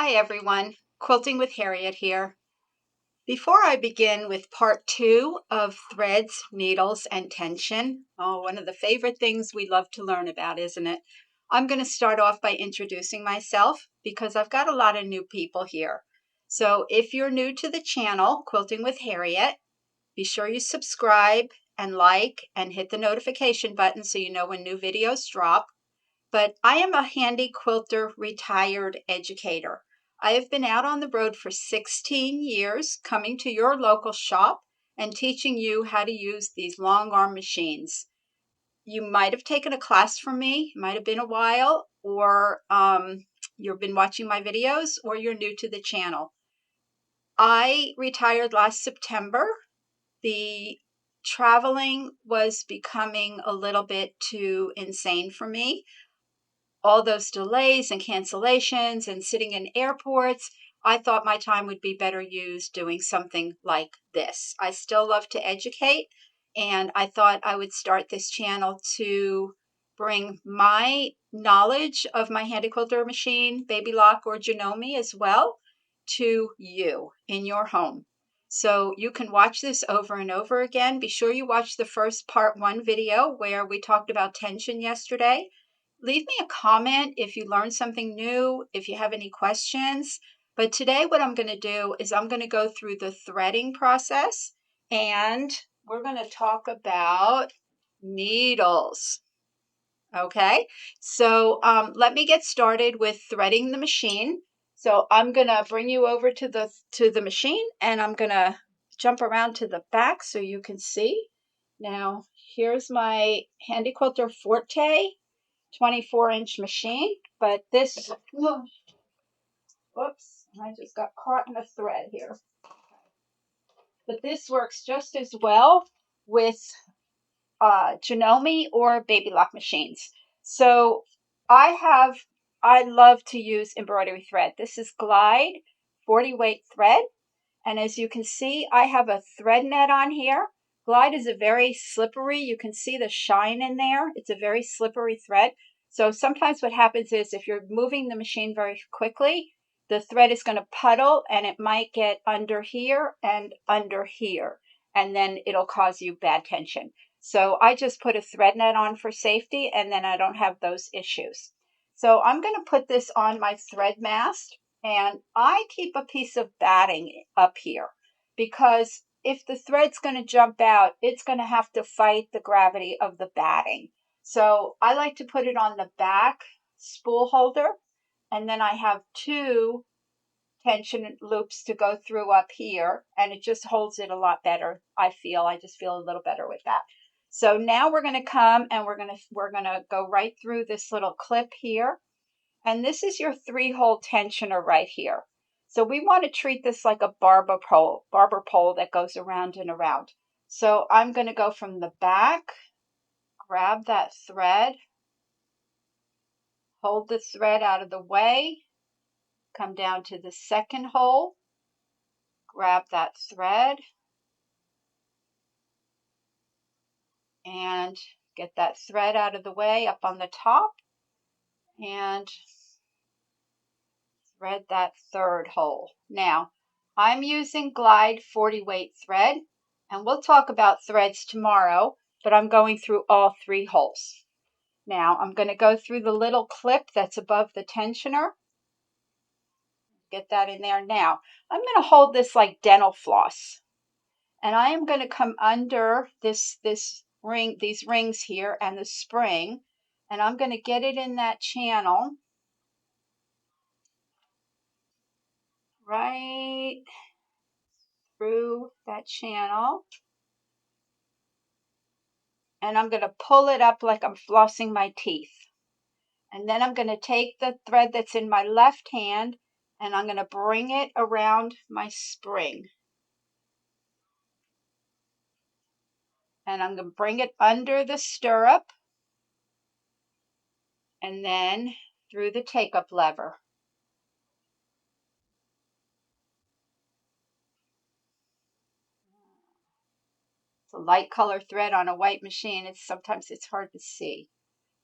Hi everyone, Quilting with Harriet here. Before I begin with part 2 of threads, needles, and tension, one of the favorite things we love to learn about, isn't it? I'm going to start off by introducing myself because I've got a lot of new people here. So if you're new to the channel, Quilting with Harriet, be sure you subscribe and like and hit the notification button so you know when new videos drop. But I am a Handi quilter retired educator. I have been out on the road for 16 years, coming to your local shop and teaching you how to use these long arm machines. You might have taken a class from me, it might have been a while, or you've been watching my videos, or you're new to the channel. I retired last September. The traveling was becoming a little bit too insane for me. All those delays and cancellations and sitting in airports, I thought my time would be better used doing something like this. I still love to educate, and I thought I would start this channel to bring my knowledge of my Handi quilter machine, Baby Lock, or Janome as well to you in your home. So you can watch this over and over again. Be sure you watch the first part 1 video where we talked about tension yesterday. Leave me a comment if you learned something new, if you have any questions. But today what I'm going to do is I'm going to go through the threading process, and we're going to talk about needles. Okay, so let me get started with threading the machine. So I'm going to bring you over to the machine, and I'm going to jump around to the back so you can see. Now, here's my Handi Quilter Forte 24-inch machine, but this, whoops, I just got caught in a thread here. But this works just as well with Janome or Baby Lock machines. So I love to use embroidery thread. This is Glide 40 weight thread. And as you can see, I have a thread net on here. Glide is a very slippery, you can see the shine in there. It's a very slippery thread. So sometimes what happens is if you're moving the machine very quickly, the thread is going to puddle and it might get under here and under here. And then it'll cause you bad tension. So I just put a thread net on for safety, and then I don't have those issues. So I'm going to put this on my thread mast. And I keep a piece of batting up here because if the thread's going to jump out, it's going to have to fight the gravity of the batting. So I like to put it on the back spool holder, and then I have 2 tension loops to go through up here, and it just holds it a lot better. I just feel a little better with that. So now we're going to come and we're going to go right through this little clip here. And this is your 3-hole tensioner right here. So we want to treat this like a barber pole that goes around and around. So I'm going to go from the back, grab that thread, hold the thread out of the way, come down to the 2nd hole, grab that thread, and get that thread out of the way up on the top, and thread that 3rd hole. Now, I'm using Glide 40 weight thread, and we'll talk about threads tomorrow, but I'm going through all 3 holes. Now, I'm going to go through the little clip that's above the tensioner. Get that in there. Now, I'm going to hold this like dental floss, and I am going to come under these rings here and the spring, and I'm going to get it in that channel right through that channel, and I'm going to pull it up like I'm flossing my teeth. And then I'm going to take the thread that's in my left hand, and I'm going to bring it around my spring. And I'm going to bring it under the stirrup, and then through the take-up lever. It's a light color thread on a white machine. Sometimes it's hard to see.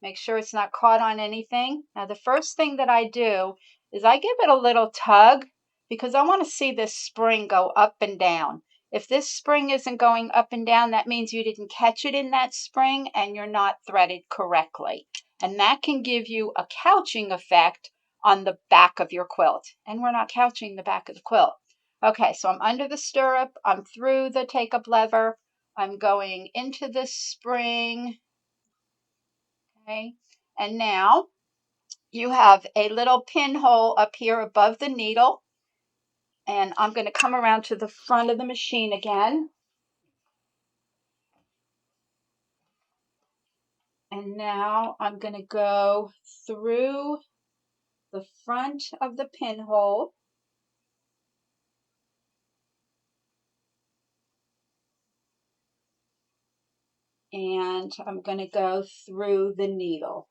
Make sure it's not caught on anything. Now the first thing that I do is I give it a little tug because I want to see this spring go up and down. If this spring isn't going up and down, that means you didn't catch it in that spring and you're not threaded correctly. And that can give you a couching effect on the back of your quilt. And we're not couching the back of the quilt. Okay, so I'm under the stirrup. I'm through the take-up lever. I'm going into this spring. Okay, and now you have a little pinhole up here above the needle. And I'm going to come around to the front of the machine again. And now I'm going to go through the front of the pinhole. And I'm going to go through the needle.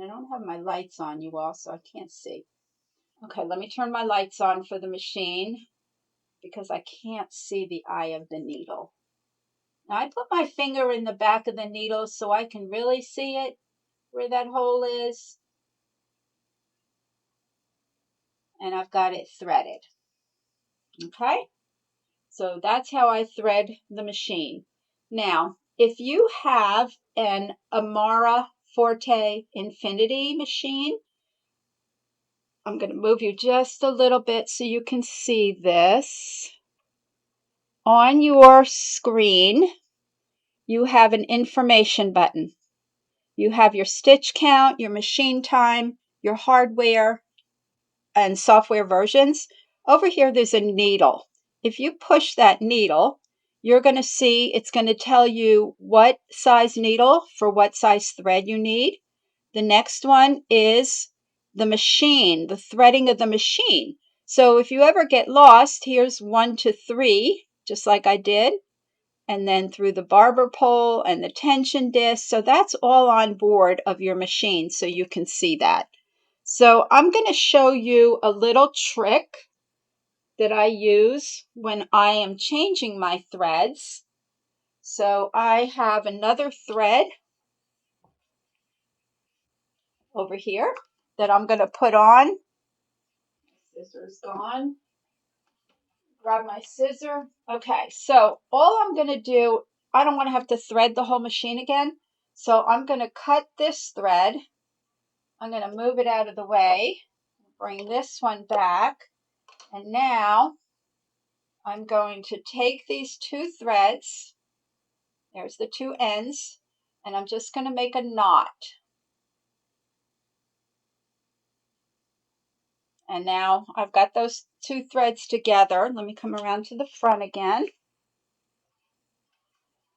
I don't have my lights on, you all, so I can't see. Okay, let me turn my lights on for the machine because I can't see the eye of the needle. Now I put my finger in the back of the needle so I can really see it, where that hole is. And I've got it threaded. Okay, so that's how I thread the machine. Now, if you have an Amara Forte Infinity machine, I'm going to move you just a little bit so you can see this. On your screen, you have an information button. You have your stitch count, your machine time, your hardware, and software versions. Over here, there's a needle. If you push that needle, you're going to see it's going to tell you what size needle for what size thread you need. The next one is the machine, the threading of the machine. So if you ever get lost, here's 1 to 3, just like I did. And then through the barber pole and the tension disc. So that's all on board of your machine, so you can see that. So I'm going to show you a little trick that I use when I am changing my threads. So I have another thread over here that I'm going to put on. Scissors gone. Grab my scissor. Okay, so all I'm going to do, I don't want to have to thread the whole machine again. So I'm going to cut this thread. I'm going to move it out of the way. Bring this one back. And now I'm going to take these 2 threads, there's the 2 ends, and I'm just going to make a knot. And now I've got those 2 threads together. Let me come around to the front again.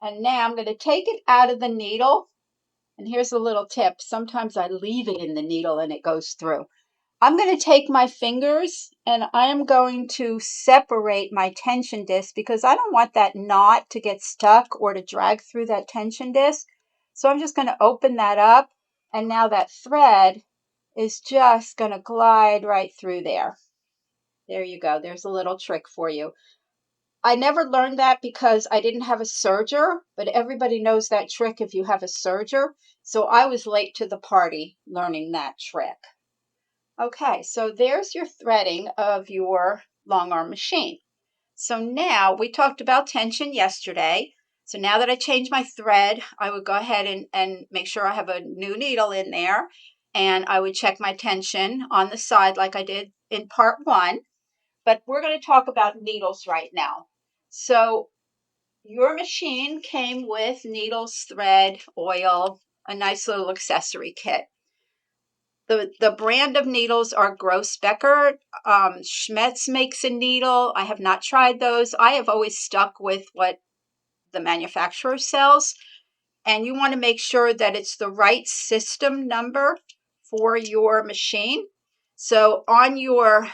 And now I'm going to take it out of the needle. And here's a little tip. Sometimes I leave it in the needle and it goes through. I'm going to take my fingers and I am going to separate my tension disc because I don't want that knot to get stuck or to drag through that tension disc. So I'm just going to open that up, and now that thread is just going to glide right through there. There you go. There's a little trick for you. I never learned that because I didn't have a serger, but everybody knows that trick if you have a serger. So I was late to the party learning that trick. Okay, so there's your threading of your long arm machine. So now we talked about tension yesterday. So now that I changed my thread, I would go ahead and make sure I have a new needle in there. And I would check my tension on the side like I did in part 1. But we're going to talk about needles right now. So your machine came with needles, thread, oil, a nice little accessory kit. The brand of needles are Grossbecker. Schmetz makes a needle. I have not tried those. I have always stuck with what the manufacturer sells. And you want to make sure that it's the right system number for your machine. So on your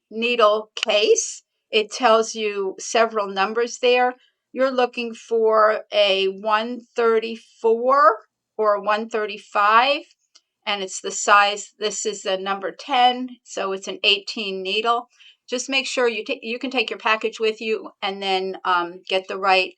needle case, it tells you several numbers there. You're looking for a 134 or a 135. And it's the size, this is the number 10, so it's an 18 needle. Just make sure you can take your package with you and then get the right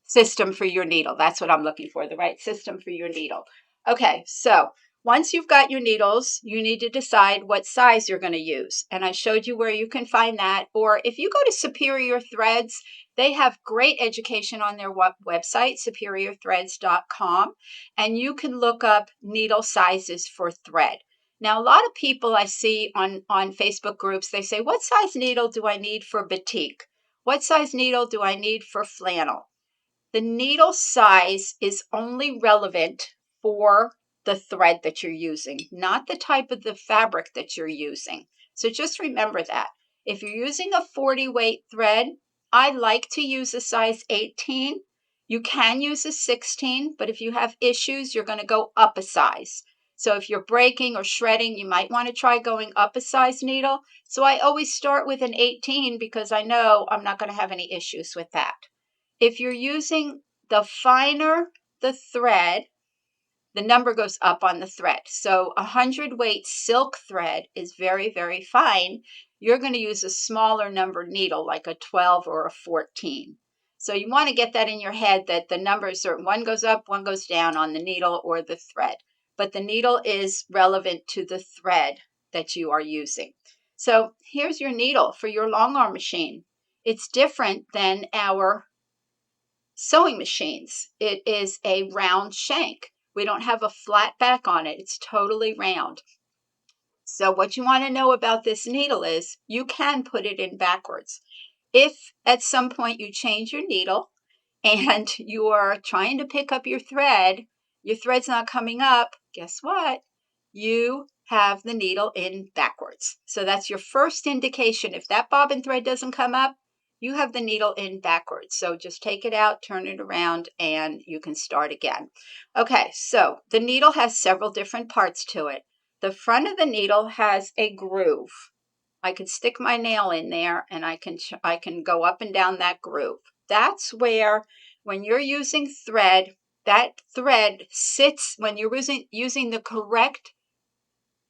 system for your needle. That's what I'm looking for, the right system for your needle. Okay, so once you've got your needles, you need to decide what size you're going to use. And I showed you where you can find that. Or if you go to Superior Threads, they have great education on their website, superiorthreads.com, and you can look up needle sizes for thread. Now, a lot of people I see on Facebook groups, they say, what size needle do I need for batik? What size needle do I need for flannel? The needle size is only relevant for the thread that you're using, not the type of the fabric that you're using. So just remember that. If you're using a 40 weight thread, I like to use a size 18. You can use a 16, but if you have issues, you're going to go up a size. So if you're breaking or shredding, you might want to try going up a size needle. So I always start with an 18 because I know I'm not going to have any issues with that. If you're using the finer the thread, the number goes up on the thread. So 100 weight silk thread is very, very fine. You're going to use a smaller number needle, like a 12 or a 14. So you want to get that in your head that the numbers are, one goes up, one goes down on the needle or the thread. But the needle is relevant to the thread that you are using. So here's your needle for your long arm machine. It's different than our sewing machines. It is a round shank. We don't have a flat back on it. It's totally round. So what you want to know about this needle is you can put it in backwards. If at some point you change your needle and you are trying to pick up your thread's not coming up, guess what? You have the needle in backwards. So that's your first indication. If that bobbin thread doesn't come up, you have the needle in backwards. So just take it out, turn it around, and you can start again. Okay, so the needle has several different parts to it. The front of the needle has a groove. I can stick my nail in there and I can go up and down that groove. That's where, when you're using thread, that thread sits, when you're using the correct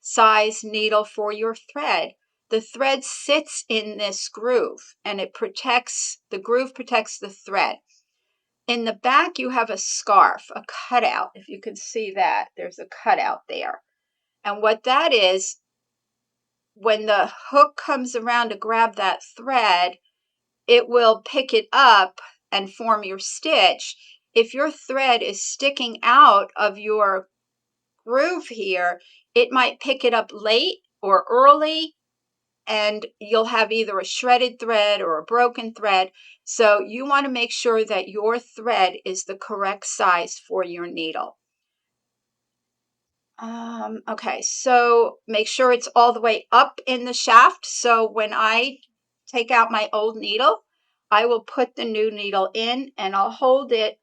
size needle for your thread, the thread sits in this groove and the groove protects the thread. In the back, you have a scarf, a cutout. If you can see that, there's a cutout there. And what that is, when the hook comes around to grab that thread, it will pick it up and form your stitch. If your thread is sticking out of your groove here, it might pick it up late or early, and you'll have either a shredded thread or a broken thread. So you want to make sure that your thread is the correct size for your needle. Okay, so make sure it's all the way up in the shaft. So when I take out my old needle, I will put the new needle in and I'll hold it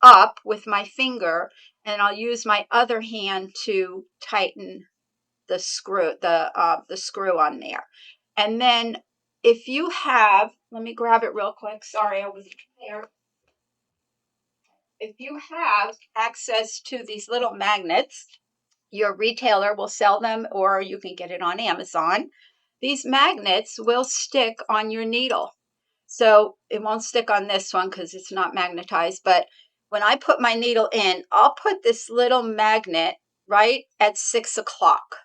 up with my finger, and I'll use my other hand to tighten the screw on there. And then if you have, let me grab it real quick. Sorry, I wasn't there. If you have access to these little magnets, your retailer will sell them, or you can get it on Amazon. These magnets will stick on your needle. So it won't stick on this one because it's not magnetized, but when I put my needle in, I'll put this little magnet right at 6 o'clock.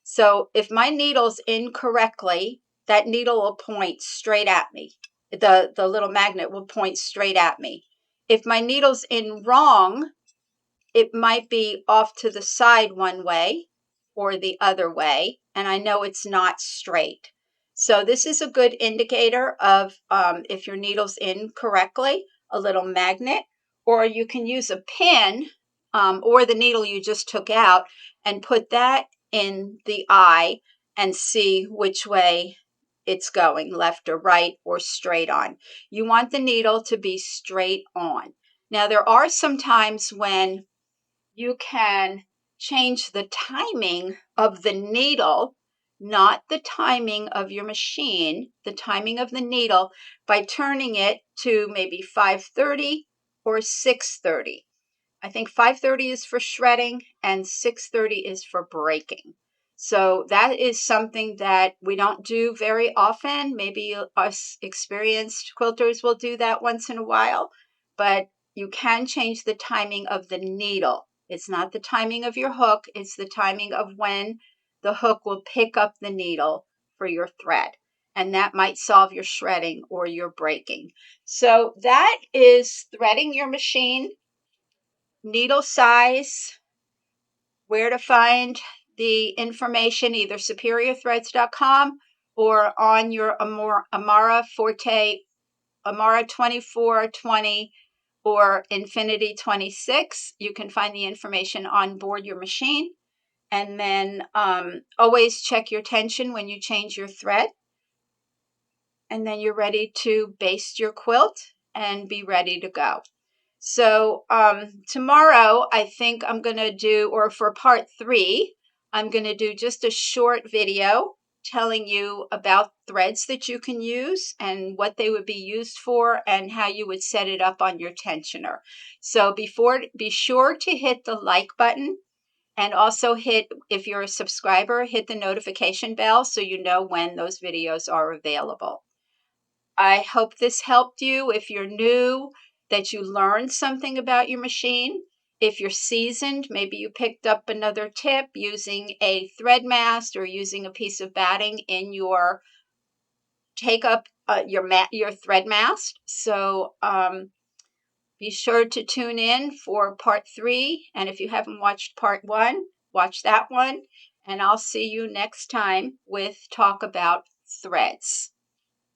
So if my needle's in correctly, that needle will point straight at me. The little magnet will point straight at me. If my needle's in wrong, it might be off to the side one way or the other way, and I know it's not straight. So this is a good indicator of if your needle's in correctly, a little magnet, or you can use a pin or the needle you just took out and put that in the eye and see which way it's going, left or right or straight on. You want the needle to be straight on. Now, there are some times when you can change the timing of the needle, not the timing of your machine, the timing of the needle, by turning it to maybe 5:30 or 6:30. I think 5:30 is for shredding and 6:30 is for breaking. So that is something that we don't do very often. Maybe us experienced quilters will do that once in a while, but you can change the timing of the needle. It's not the timing of your hook, it's the timing of when the hook will pick up the needle for your thread. And that might solve your shredding or your breaking. So that is threading your machine, needle size, where to find the information, either superiorthreads.com or on your Amara Forte, Amara 2420 or Infinity 26. You can find the information on board your machine. And then always check your tension when you change your thread. And then you're ready to baste your quilt and be ready to go. So tomorrow, I think I'm going to do, or for part 3, I'm going to do just a short video telling you about threads that you can use and what they would be used for and how you would set it up on your tensioner. So be sure to hit the like button and also hit, if you're a subscriber, hit the notification bell so you know when those videos are available. I hope this helped you. If you're new, that you learned something about your machine. If you're seasoned, maybe you picked up another tip using a thread mast or using a piece of batting in your your thread mast. So be sure to tune in for part 3. And if you haven't watched part 1, watch that one. And I'll see you next time with talk about threads.